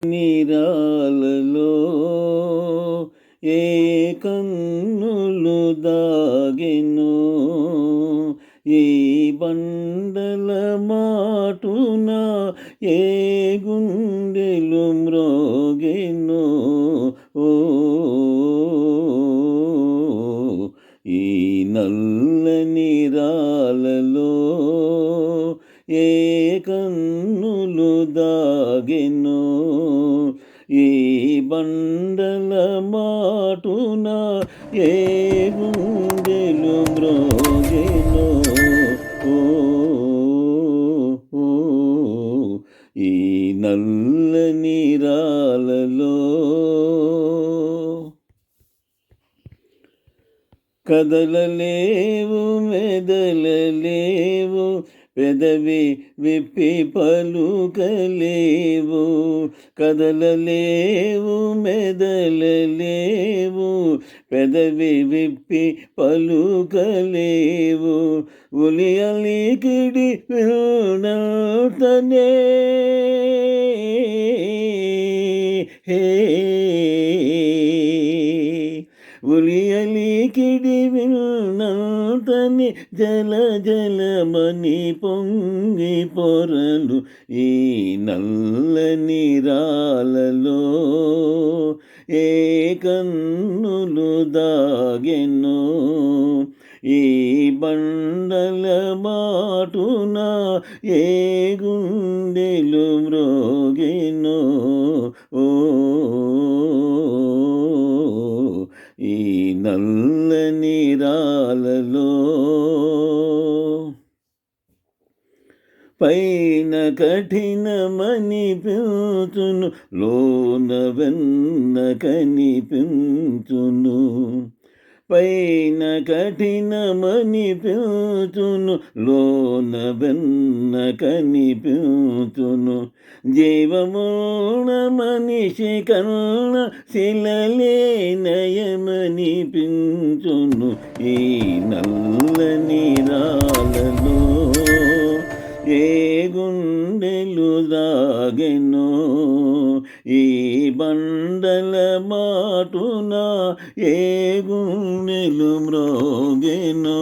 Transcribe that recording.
నీరాలలో ఏ కన్నులు దాగెను, ఈ బండల మాటున ఏ గుండెలు మ్రోగెను. ఓ ఈ నల్లని రాలలో ఏ కన్నులు దాగెను, ఈ బండల మాటున ఏ గుండెలు మ్రోగెను. ఓ ఓ ఈ నల్లని రాలలో కదలలేవు, మెదలలేవు, పెదవి విప్పి పలుకలేవు. కదలలేవు, మెదలలేవు, పెదవి విప్పి పలుకలేవు. ఉలి అలికిడి వినతనే ఉలియలికిడి విన్నతని జల జలమని పొంగి పొరలు. ఈ నల్లని రాలలో ఏ కన్నులు దాగెను, ఈ బండల మాటున ఏ గుండెలు మ్రోగెను. ఓ ఈ నల్లని రాలలో పైన కఠినమని పిలుచును, లోన వెన్న కనిపించును. పైన కఠినమని పిలుచును, లోన వెన్న కనిపించును. జీవమున మనిషి కన్న శిలలే నయమనిపించును. ఈ నల్లని రాలలో ఏ గుండెలు దాగెను, ఈ బండల మాటున ఏ గుండెలు మ్రోగెను.